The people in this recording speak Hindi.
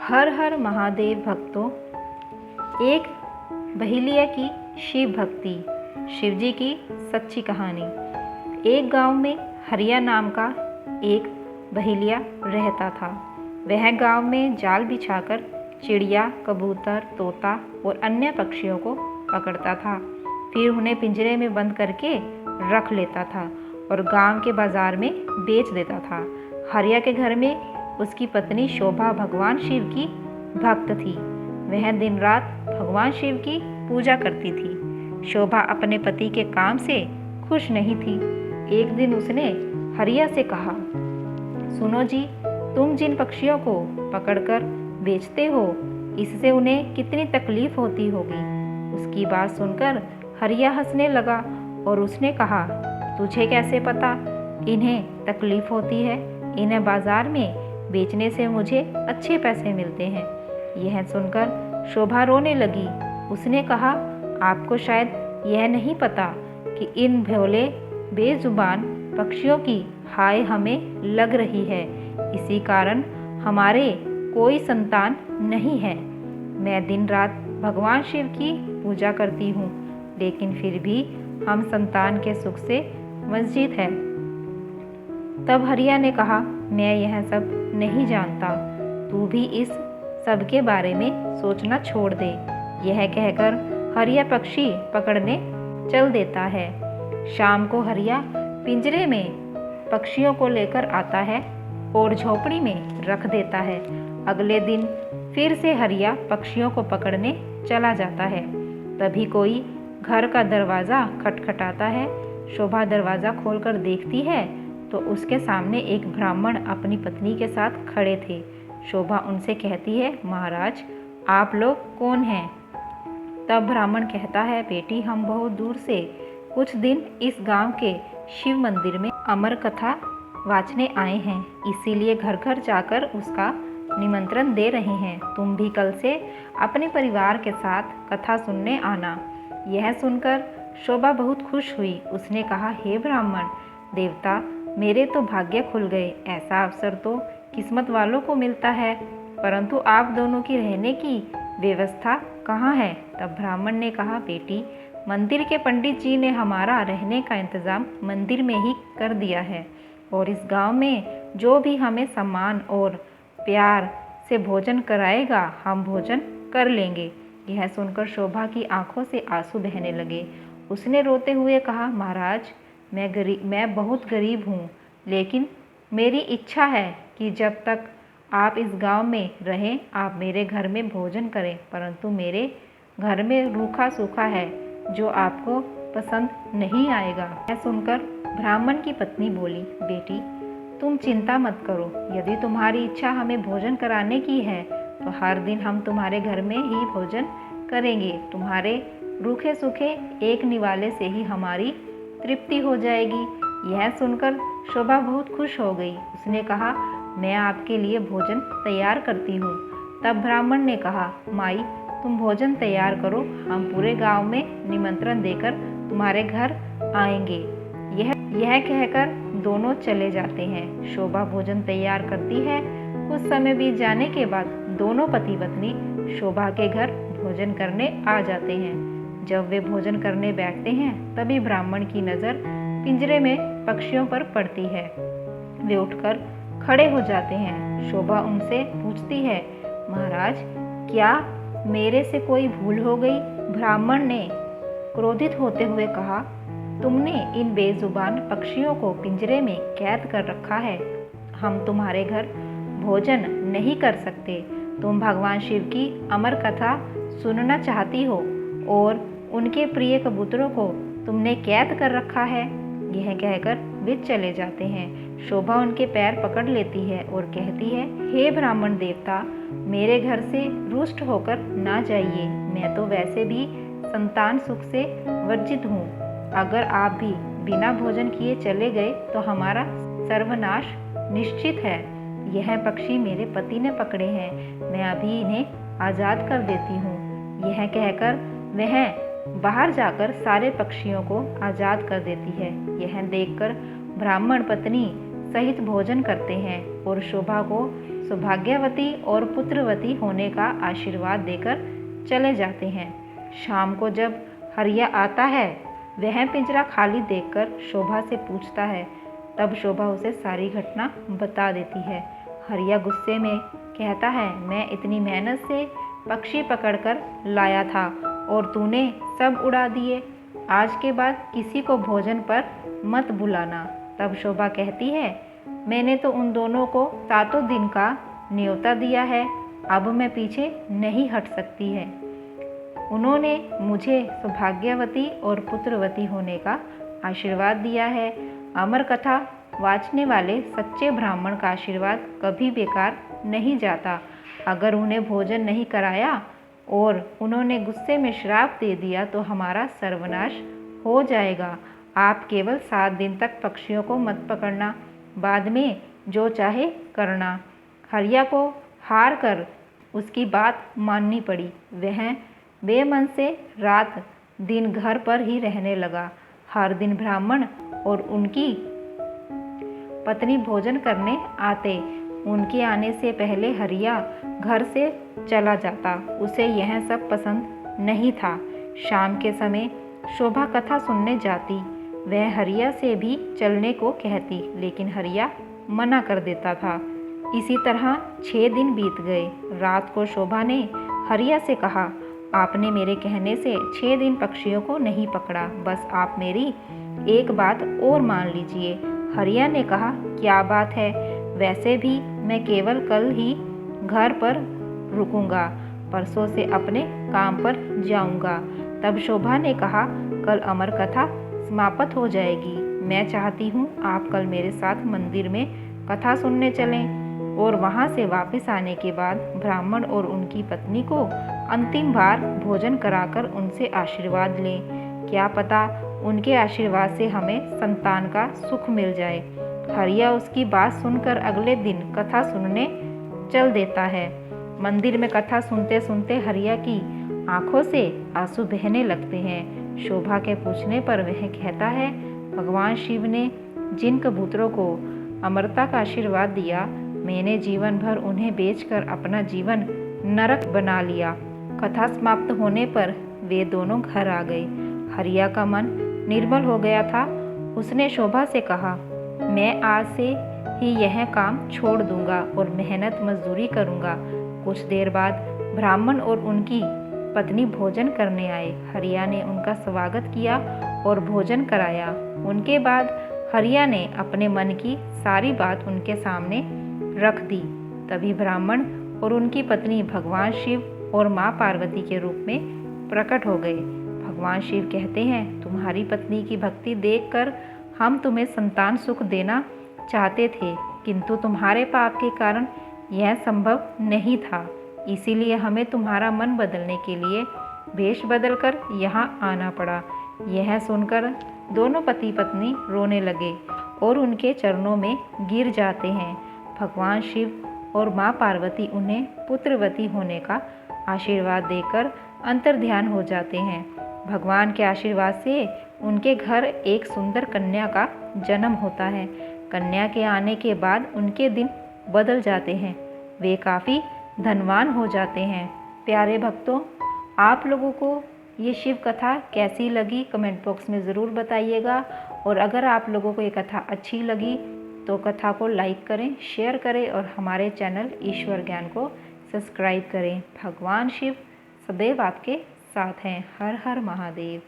हर हर महादेव भक्तों। एक बहेलिया की शिव भक्ति। शिवजी की सच्ची कहानी। एक गांव में हरिया नाम का एक बहेलिया रहता था। वह गांव में जाल बिछाकर चिड़िया, कबूतर, तोता और अन्य पक्षियों को पकड़ता था। फिर उन्हें पिंजरे में बंद करके रख लेता था और गांव के बाजार में बेच देता था। हरिया के घर में उसकी पत्नी शोभा भगवान शिव की भक्त थी। वह दिन रात भगवान शिव की पूजा करती थी। शोभा अपने पति के काम से खुश नहीं थी। एक दिन उसने हरिया से कहा, सुनो जी, तुम जिन पक्षियों को पकड़कर बेचते हो, इससे उन्हें कितनी तकलीफ होती होगी। उसकी बात सुनकर हरिया हंसने लगा और उसने कहा, तुझे कैसे पता इन्हें तकलीफ होती है? इन्हें बाजार में बेचने से मुझे अच्छे पैसे मिलते हैं। यह सुनकर शोभा रोने लगी। उसने कहा, आपको शायद यह नहीं पता कि इन भोले बेजुबान पक्षियों की हाय हमें लग रही है। इसी कारण हमारे कोई संतान नहीं है। मैं दिन रात भगवान शिव की पूजा करती हूँ, लेकिन फिर भी हम संतान के सुख से वंचित हैं। तब हरिया ने कहा, मैं यह सब नहीं जानता, तू भी इस सब के बारे में सोचना छोड़ दे। यह कहकर हरिया पक्षी पकड़ने चल देता है। शाम को हरिया पिंजरे में पक्षियों को लेकर आता है और झोपड़ी में रख देता है। अगले दिन फिर से हरिया पक्षियों को पकड़ने चला जाता है। तभी कोई घर का दरवाज़ा खटखटाता है। शोभा दरवाज़ा खोलकर देखती है तो उसके सामने एक ब्राह्मण अपनी पत्नी के साथ खड़े थे। शोभा उनसे कहती है, महाराज, आप लोग कौन हैं? तब ब्राह्मण कहता है, बेटी, हम बहुत दूर से कुछ दिन इस गांव के शिव मंदिर में अमर कथा वाचने आए हैं, इसीलिए घर घर जाकर उसका निमंत्रण दे रहे हैं। तुम भी कल से अपने परिवार के साथ कथा सुनने आना। यह सुनकर शोभा बहुत खुश हुई। उसने कहा, हे ब्राह्मण देवता, मेरे तो भाग्य खुल गए। ऐसा अवसर तो किस्मत वालों को मिलता है, परंतु आप दोनों की रहने की व्यवस्था कहाँ है? तब ब्राह्मण ने कहा, बेटी, मंदिर के पंडित जी ने हमारा रहने का इंतज़ाम मंदिर में ही कर दिया है और इस गांव में जो भी हमें सम्मान और प्यार से भोजन कराएगा, हम भोजन कर लेंगे। यह सुनकर शोभा की आंखों से आंसू बहने लगे। उसने रोते हुए कहा, महाराज, मैं बहुत गरीब हूँ, लेकिन मेरी इच्छा है कि जब तक आप इस गांव में रहें, आप मेरे घर में भोजन करें, परंतु मेरे घर में रूखा सूखा है जो आपको पसंद नहीं आएगा। यह सुनकर ब्राह्मण की पत्नी बोली, बेटी, तुम चिंता मत करो। यदि तुम्हारी इच्छा हमें भोजन कराने की है तो हर दिन हम तुम्हारे घर में ही भोजन करेंगे। तुम्हारे रूखे सूखे एक निवाले से ही हमारी तृप्ति हो जाएगी। यह सुनकर शोभा बहुत खुश हो गई। उसने कहा, मैं आपके लिए भोजन तैयार करती हूँ। तब ब्राह्मण ने कहा, माई, तुम भोजन तैयार करो, हम पूरे गांव में निमंत्रण देकर तुम्हारे घर आएंगे। यह कहकर दोनों चले जाते हैं। शोभा भोजन तैयार करती है। कुछ समय बीत जाने के बाद दोनों पति पत्नी शोभा के घर भोजन करने आ जाते हैं। जब वे भोजन करने बैठते हैं, तभी ब्राह्मण की नज़र पिंजरे में पक्षियों पर पड़ती है। वे उठकर खड़े हो जाते हैं। शोभा उनसे पूछती है, महाराज, क्या मेरे से कोई भूल हो गई? ब्राह्मण ने क्रोधित होते हुए कहा, तुमने इन बेजुबान पक्षियों को पिंजरे में कैद कर रखा है। हम तुम्हारे घर भोजन नहीं कर सकते। तुम भगवान शिव की अमर कथा सुनना चाहती हो और उनके प्रिय कबूतरों को तुमने कैद कर रखा है। यह कहकर वे चले जाते हैं। शोभा उनके पैर पकड़ लेती है और कहती है, हे ब्राह्मण देवता, मेरे घर से रुष्ट होकर ना जाइए। मैं तो वैसे भी संतान सुख से वर्जित हूँ। अगर आप भी बिना भोजन किए चले गए तो हमारा सर्वनाश निश्चित है। यह पक्षी मेरे पति ने पकड़े हैं, मैं अभी इन्हें आज़ाद कर देती हूँ। यह कहकर वह बाहर जाकर सारे पक्षियों को आज़ाद कर देती है। यह देखकर ब्राह्मण पत्नी सहित भोजन करते हैं और शोभा को सौभाग्यवती और पुत्रवती होने का आशीर्वाद देकर चले जाते हैं। शाम को जब हरिया आता है, वह पिंजरा खाली देखकर शोभा से पूछता है। तब शोभा उसे सारी घटना बता देती है। हरिया गुस्से में कहता है, मैं इतनी मेहनत से पक्षी पकड़कर लाया था और तूने सब उड़ा दिए। आज के बाद किसी को भोजन पर मत बुलाना। तब शोभा कहती है, मैंने तो उन दोनों को 7 दिन का न्योता दिया है, अब मैं पीछे नहीं हट सकती है। उन्होंने मुझे सौभाग्यवती और पुत्रवती होने का आशीर्वाद दिया है। अमर कथा वाचने वाले सच्चे ब्राह्मण का आशीर्वाद कभी बेकार नहीं जाता। अगर उन्हें भोजन नहीं कराया और उन्होंने गुस्से में श्राप दे दिया तो हमारा सर्वनाश हो जाएगा। आप केवल 7 दिन तक पक्षियों को मत पकड़ना, बाद में जो चाहे करना। हरिया को हार कर उसकी बात माननी पड़ी। वह बेमन से रात दिन घर पर ही रहने लगा। हर दिन ब्राह्मण और उनकी पत्नी भोजन करने आते। उनके आने से पहले हरिया घर से चला जाता। उसे यह सब पसंद नहीं था। शाम के समय शोभा कथा सुनने जाती। वह हरिया से भी चलने को कहती, लेकिन हरिया मना कर देता था। इसी तरह 6 दिन बीत गए। रात को शोभा ने हरिया से कहा, आपने मेरे कहने से 6 दिन पक्षियों को नहीं पकड़ा, बस आप मेरी एक बात और मान लीजिए। हरिया ने कहा, क्या बात है? वैसे भी मैं केवल कल ही घर पर रुकूंगा, परसों से अपने काम पर जाऊंगा। तब शोभा ने कहा, कल अमर कथा समाप्त हो जाएगी। मैं चाहती हूँ आप कल मेरे साथ मंदिर में कथा सुनने चलें और वहाँ से वापस आने के बाद ब्राह्मण और उनकी पत्नी को अंतिम बार भोजन कराकर उनसे आशीर्वाद लें। क्या पता उनके आशीर्वाद से हमें संतान का सुख मिल जाए। हरिया उसकी बात सुनकर अगले दिन कथा सुनने चल देता है। मंदिर में कथा सुनते सुनते हरिया की आंखों से आंसू बहने लगते हैं। शोभा के पूछने पर वह कहता है, भगवान शिव ने जिन कबूतरों को अमरता का आशीर्वाद दिया, मैंने जीवन भर उन्हें बेचकर अपना जीवन नरक बना लिया। कथा समाप्त होने पर वे दोनों घर आ गए। हरिया का मन निर्मल हो गया था। उसने शोभा से कहा, मैं आज से ही यह काम छोड़ दूंगा और मेहनत मजदूरी करूंगा। कुछ देर बाद ब्राह्मण और उनकी पत्नी भोजन करने आए। हरिया ने उनका स्वागत किया और भोजन कराया। उनके बाद हरिया ने अपने मन की सारी बात उनके सामने रख दी। तभी ब्राह्मण और उनकी पत्नी भगवान शिव और माँ पार्वती के रूप में प्रकट हो गए। भगवान शिव कहते हैं, तुम्हारी पत्नी की भक्ति देखकर हम तुम्हें संतान सुख देना चाहते थे, किंतु तुम्हारे पाप के कारण यह संभव नहीं था। इसीलिए हमें तुम्हारा मन बदलने के लिए वेश बदलकर यहाँ आना पड़ा। यह सुनकर दोनों पति पत्नी रोने लगे और उनके चरणों में गिर जाते हैं। भगवान शिव और माँ पार्वती उन्हें पुत्रवती होने का आशीर्वाद देकर अंतर्ध्यान हो जाते हैं। भगवान के आशीर्वाद से उनके घर एक सुंदर कन्या का जन्म होता है। कन्या के आने के बाद उनके दिन बदल जाते हैं। वे काफ़ी धनवान हो जाते हैं। प्यारे भक्तों, आप लोगों को ये शिव कथा कैसी लगी कमेंट बॉक्स में ज़रूर बताइएगा। और अगर आप लोगों को ये कथा अच्छी लगी तो कथा को लाइक करें, शेयर करें और हमारे चैनल ईश्वर ज्ञान को सब्सक्राइब करें। भगवान शिव सदैव आपके साथ हैं। हर हर महादेव।